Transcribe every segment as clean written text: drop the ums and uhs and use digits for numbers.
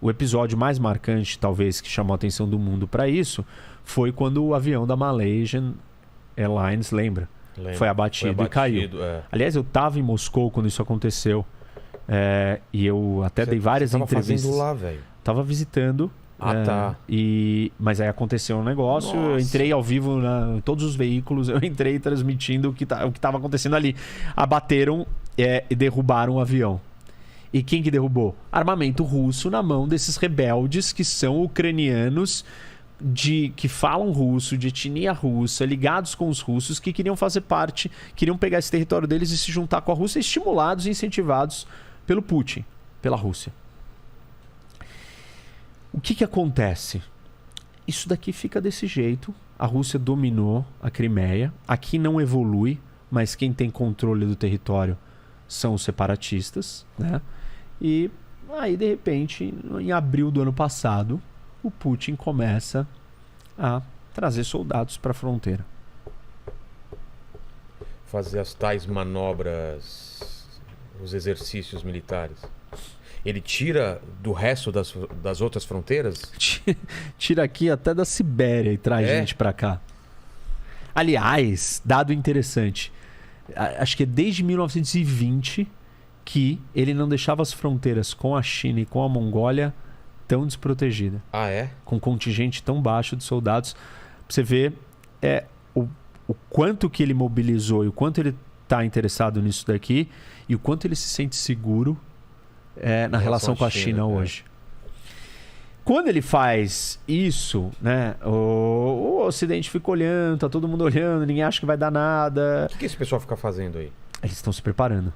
o episódio mais marcante, talvez, que chamou a atenção do mundo para isso, foi quando o avião da Malaysian Airlines, lembra? Foi abatido e caiu. Aliás, eu estava em Moscou quando isso aconteceu. E eu até dei várias entrevistas. Fazendo lá, velho? Tava visitando. Tá. Mas aí aconteceu um negócio. Nossa. Eu entrei ao vivo em todos os veículos. Eu entrei transmitindo o que estava acontecendo ali. Abateram e derrubaram o avião. E quem que derrubou? Armamento russo na mão desses rebeldes que são ucranianos, que falam russo, de etnia russa, ligados com os russos, que queriam fazer parte, queriam pegar esse território deles e se juntar com a Rússia, estimulados e incentivados pelo Putin, pela Rússia. O que acontece? Isso daqui fica desse jeito. A Rússia dominou a Crimeia. Aqui não evolui, mas quem tem controle do território são os separatistas, né? E aí, de repente, em abril do ano passado, o Putin começa a trazer soldados para a fronteira. Fazer as tais manobras, os exercícios militares. Ele tira do resto das outras fronteiras? Tira aqui até da Sibéria e traz gente para cá. Aliás, dado interessante, acho que é desde 1920 que ele não deixava as fronteiras com a China e com a Mongólia tão desprotegida. Com um contingente tão baixo de soldados. Pra você ver o quanto que ele mobilizou e o quanto ele está interessado nisso daqui e o quanto ele se sente seguro na relação com a China hoje. Quando ele faz isso, né, o Ocidente fica olhando, tá todo mundo olhando, ninguém acha que vai dar nada. O que esse pessoal fica fazendo aí? Eles estão se preparando.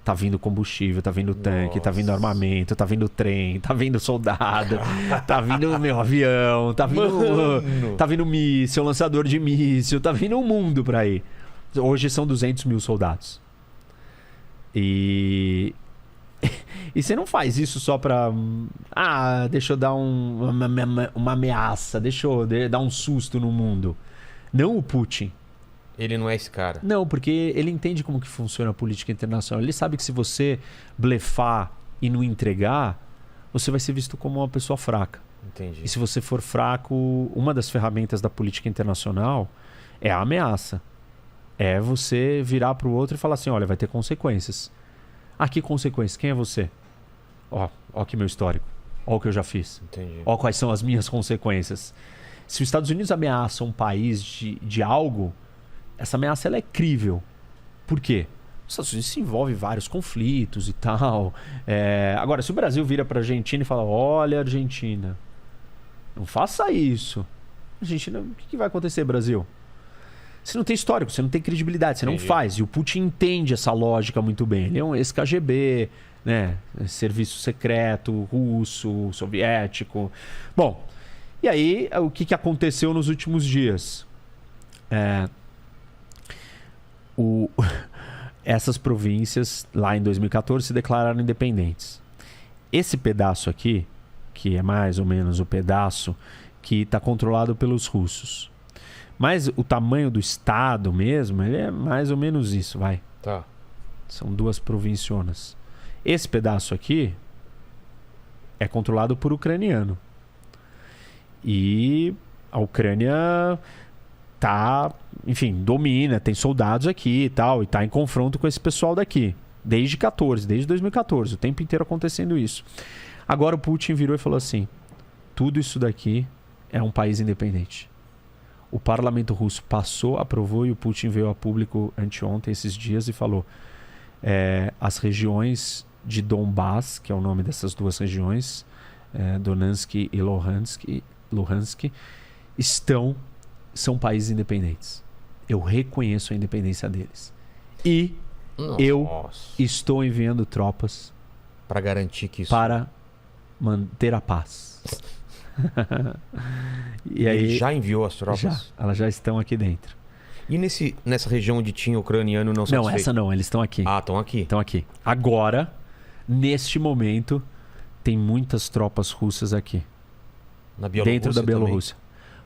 Tá vindo combustível, tá vindo tanque, tá vindo armamento, tá vindo trem, tá vindo soldado, tá vindo meu avião, tá vindo míssil, lançador de míssil, tá vindo um mundo pra ir. Hoje são 200 mil soldados. E você não faz isso só pra... deixa eu dar uma ameaça, deixa eu dar um susto no mundo. Não o Putin. Ele não é esse cara. Não, porque ele entende como que funciona a política internacional. Ele sabe que se você blefar e não entregar, você vai ser visto como uma pessoa fraca. Entendi. E se você for fraco, uma das ferramentas da política internacional é a ameaça. É você virar para o outro e falar assim, olha, vai ter consequências. Que consequências? Quem é você? Ó aqui meu histórico. Ó o que eu já fiz. Entendi. Ó quais são as minhas consequências. Se os Estados Unidos ameaçam um país de algo, essa ameaça ela é crível. Por quê? Os Estados Unidos se envolve em vários conflitos e tal. Agora, se o Brasil vira para a Argentina e fala, olha, Argentina, não faça isso. Argentina, o que vai acontecer, Brasil? Você não tem histórico, você não tem credibilidade, você não faz. E o Putin entende essa lógica muito bem. Ele é um ex-KGB, né? Serviço secreto, russo, soviético. Bom, e aí, o que aconteceu nos últimos dias? Essas províncias, lá em 2014, se declararam independentes. Esse pedaço aqui, que é mais ou menos o pedaço que está controlado pelos russos. Mas o tamanho do estado mesmo, ele é mais ou menos isso, vai. Tá. São 2 provincionas. Esse pedaço aqui é controlado por ucraniano. E a Ucrânia domina, tem soldados aqui e tal, e tá em confronto com esse pessoal daqui. Desde 2014, o tempo inteiro acontecendo isso. Agora o Putin virou e falou assim, tudo isso daqui é um país independente. O parlamento russo passou, aprovou, e o Putin veio a público anteontem, esses dias, e falou as regiões de Donbass, que é o nome dessas 2 regiões, Donetsk e Luhansk, são países independentes. Eu reconheço a independência deles. E eu estou enviando tropas para garantir que isso... para manter a paz. E aí, ele já enviou as tropas? Já, elas já estão aqui dentro. E nessa região onde tinha ucraniano não satisfeito? Não, essa não, eles estão aqui. Estão aqui. Estão aqui. Agora, neste momento, tem muitas tropas russas aqui. Na Bielorrússia dentro da Bielorrússia.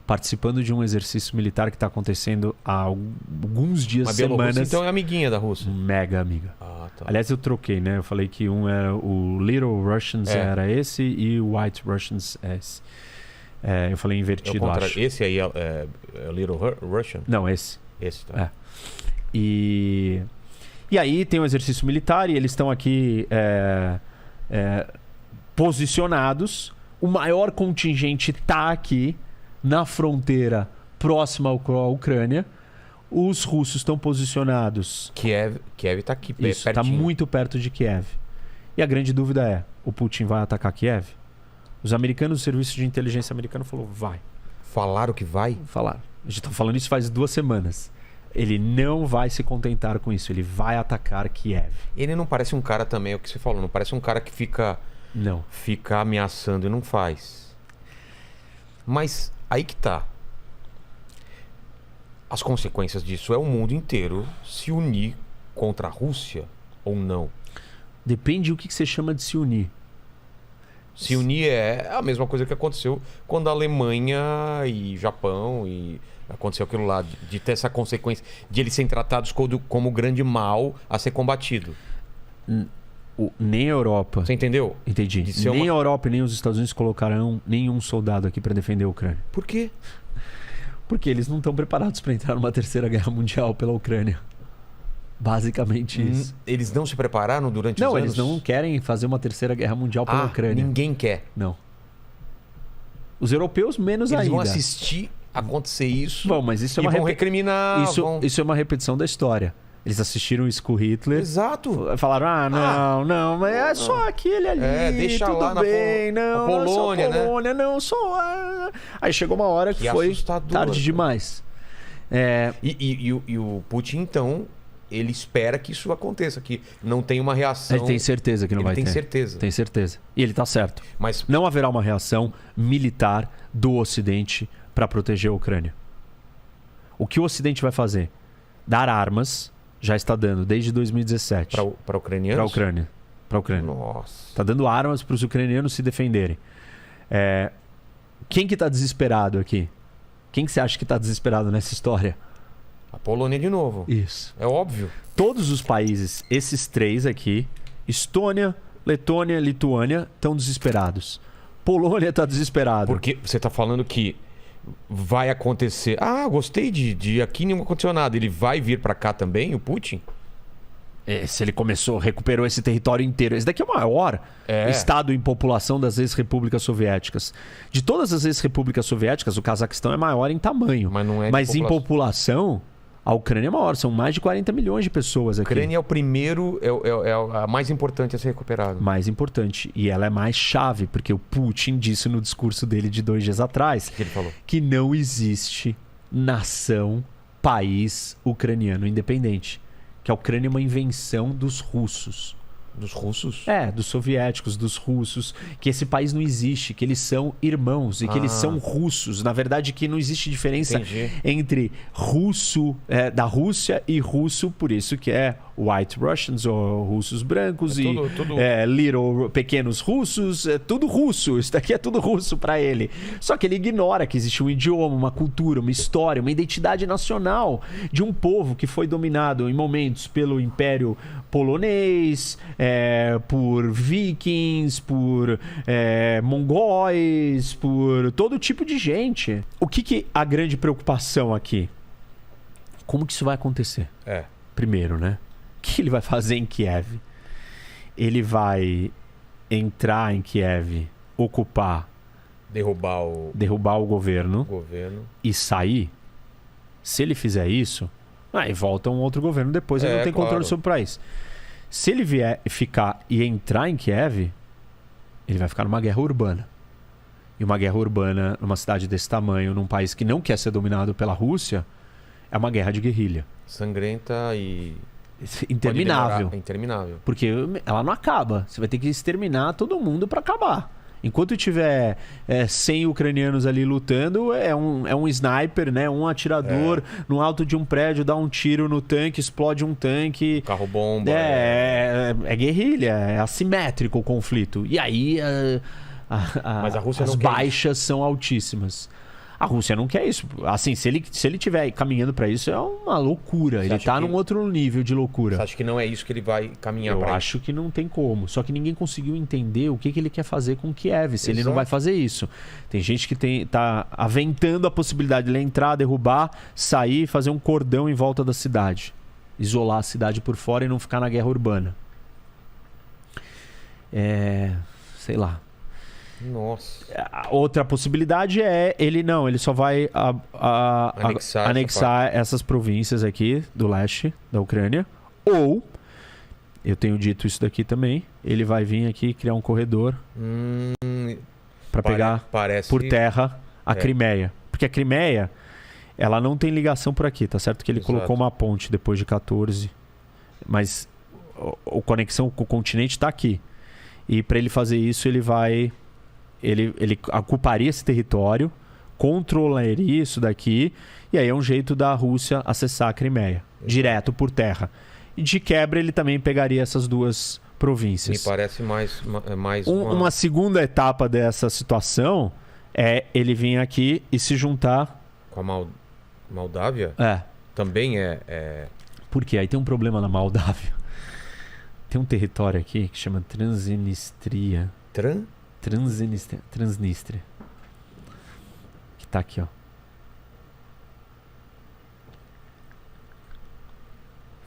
participando de um exercício militar que está acontecendo há alguns dias, Mas Bielorrússia, semanas. então é amiguinha da Rússia. Mega amiga. Ah, tá. Aliás, eu troquei, né? Eu falei que um era o Little Russians era esse e o White Russians é esse. Eu falei invertido, acho. Esse aí é Little Russian? Não, esse. Esse, tá. E aí tem um exercício militar e eles estão aqui posicionados. O maior contingente está aqui na fronteira próxima à Ucrânia. Os russos estão posicionados. Kiev está aqui, Isso, pertinho. está muito perto de Kiev. E a grande dúvida é, o Putin vai atacar Kiev? Os americanos, o serviço de inteligência americano falou, vai. Falaram que vai? Falaram. A gente está falando isso faz 2 semanas. Ele não vai se contentar com isso. Ele vai atacar Kiev. Ele não parece um cara também, é o que você falou, não parece um cara que fica ameaçando e não faz. Mas aí que tá. As consequências disso é o mundo inteiro se unir contra a Rússia ou não. Depende do que você chama de se unir. Se unir é a mesma coisa que aconteceu quando a Alemanha e Japão e aconteceu aquilo lá, de ter essa consequência de eles serem tratados como grande mal a ser combatido. Nem a Europa. Você entendeu? Entendi. Nem a Europa e nem os Estados Unidos colocarão nenhum soldado aqui para defender a Ucrânia. Por quê? Porque eles não estão preparados para entrar numa terceira guerra mundial pela Ucrânia. Basicamente isso. Eles não se prepararam durante os anos? Não, eles não querem fazer uma terceira guerra mundial pela Ucrânia. Ninguém quer. Não. Os europeus menos ainda. Eles vão assistir acontecer isso. Bom, mas isso é vão recriminar. Isso é uma repetição da história. Eles assistiram isso com Hitler. Exato. Falaram, não, mas é só aquele ali. Deixa tudo lá bem, na Polônia, né? Não, só. Aí chegou uma hora que foi assustador, tarde demais. E o Putin, então, ele espera que isso aconteça, que não tem uma reação. Ele tem certeza que não vai ter. Tem certeza. Tem certeza. E ele tá certo. Mas não haverá uma reação militar do Ocidente para proteger a Ucrânia. O que o Ocidente vai fazer? Dar armas. Já está dando, desde 2017. Para ucranianos? Para Ucrânia. Nossa. Está dando armas para os ucranianos se defenderem. Quem que está desesperado aqui? Quem que você acha que está desesperado nessa história? A Polônia de novo. Isso. É óbvio. Todos os países, esses 3 aqui, Estônia, Letônia, Lituânia, estão desesperados. Polônia está desesperado. Porque você está falando que vai acontecer. Gostei de aqui não aconteceu nada. Ele vai vir para cá também, o Putin? Se ele recuperou esse território inteiro. Esse daqui é o maior estado em população das ex-repúblicas soviéticas. De todas as ex-repúblicas soviéticas, o Cazaquistão é maior em tamanho. Mas não é em população, a Ucrânia é maior. São mais de 40 milhões de pessoas aqui. A Ucrânia é o primeiro, é a mais importante a ser recuperada. Mais importante. E ela é mais chave, porque o Putin disse no discurso dele de 2 dias atrás que ele falou? Que não existe nação, país ucraniano independente. Que a Ucrânia é uma invenção dos russos. Dos russos? Dos soviéticos, dos russos. Que esse país não existe, que eles são irmãos e que eles são russos. Na verdade, que não existe diferença entre russo da Rússia e russo, por isso que é White Russians ou russos brancos little pequenos russos, é tudo russo. Isso daqui é tudo russo para ele. Só que ele ignora que existe um idioma, uma cultura, uma história, uma identidade nacional de um povo que foi dominado em momentos pelo Império polonês, por vikings, por mongóis, por todo tipo de gente. O que a grande preocupação aqui? Como que isso vai acontecer? Primeiro, né? O que ele vai fazer em Kiev? Ele vai entrar em Kiev, ocupar, derrubar o governo e sair? Se ele fizer isso, aí volta um outro governo depois, ele não tem controle sobre o país. Se ele vier ficar e entrar em Kiev, ele vai ficar numa guerra urbana. E uma guerra urbana numa cidade desse tamanho, num país que não quer ser dominado pela Rússia, é uma guerra de guerrilha. Sangrenta e... interminável. Interminável. Porque ela não acaba. Você vai ter que exterminar todo mundo para acabar. Enquanto tiver 100 ucranianos ali lutando, é um sniper, né? Um atirador no alto de um prédio, dá um tiro no tanque, explode um tanque. Carro-bomba. É guerrilha, é assimétrico o conflito. E aí Mas a Rússia as baixas são altíssimas. A Rússia não quer isso. Assim, se ele tiver caminhando para isso, é uma loucura. Ele tá num outro nível de loucura. Você acha que não é isso que ele vai caminhar para isso? Eu acho que não tem como. Só que ninguém conseguiu entender o que ele quer fazer com Kiev, se ele não vai fazer isso. Tem gente que tá aventando a possibilidade de ele entrar, derrubar, sair e fazer um cordão em volta da cidade. Isolar a cidade por fora e não ficar na guerra urbana. Sei lá. Nossa. Outra possibilidade é ele só vai anexar essas províncias aqui do leste da Ucrânia. Ou, eu tenho dito isso daqui também, ele vai vir aqui criar um corredor para pegar por terra a Crimeia. Porque a Crimeia, ela não tem ligação por aqui, tá certo? Que ele colocou uma ponte depois de 14, mas a conexão com o continente está aqui. E para ele fazer isso, ele ocuparia esse território, controlaria isso daqui, e aí é um jeito da Rússia acessar a Crimeia, direto por terra. E de quebra ele também pegaria essas duas províncias. Me parece mais uma segunda etapa dessa situação é ele vir aqui e se juntar... Com a Moldávia? Também é... Por quê? Aí tem um problema na Moldávia. Tem um território aqui que chama Transnistria. Transnistria. Que tá aqui, ó.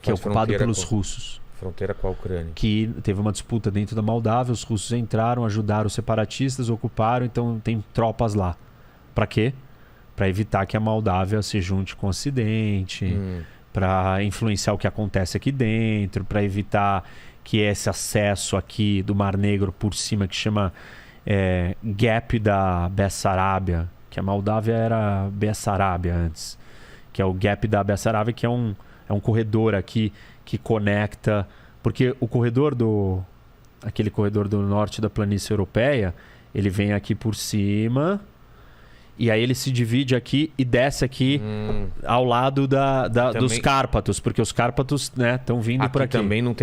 Que é ocupado pelos russos. Fronteira com a Ucrânia. Que teve uma disputa dentro da Moldávia, os russos entraram, ajudaram os separatistas, ocuparam, então tem tropas lá. Pra quê? Pra evitar que a Moldávia se junte com o Ocidente, pra influenciar o que acontece aqui dentro, pra evitar que esse acesso aqui do Mar Negro por cima, que chama Gap da Bessarábia, que a Moldávia era Bessarábia antes, que é o Gap da Bessarábia, que é um corredor aqui que conecta, porque o corredor aquele corredor do norte da planície europeia, ele vem aqui por cima e aí ele se divide aqui e desce aqui ao lado dos Cárpatos, porque os Cárpatos, né, estão vindo por aqui. Também não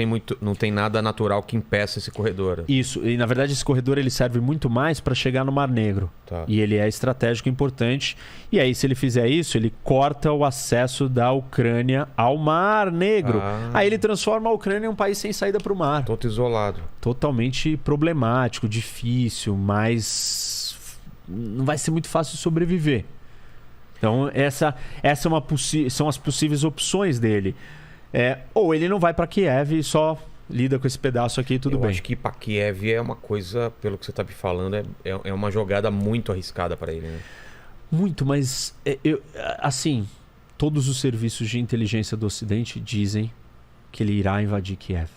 tem nada natural que impeça esse corredor. Isso, e na verdade esse corredor ele serve muito mais para chegar no Mar Negro. Tá. E ele é estratégico importante. E aí se ele fizer isso, ele corta o acesso da Ucrânia ao Mar Negro. Aí ele transforma a Ucrânia em um país sem saída para o mar. Todo isolado. Totalmente problemático, difícil, mas não vai ser muito fácil sobreviver. Então essa são as possíveis opções dele. Ou ele não vai para Kiev e só lida com esse pedaço aqui e tudo bem. Eu acho que ir para Kiev é uma coisa, pelo que você está me falando, é uma jogada muito arriscada para ele, né? Muito, mas todos os serviços de inteligência do Ocidente dizem que ele irá invadir Kiev.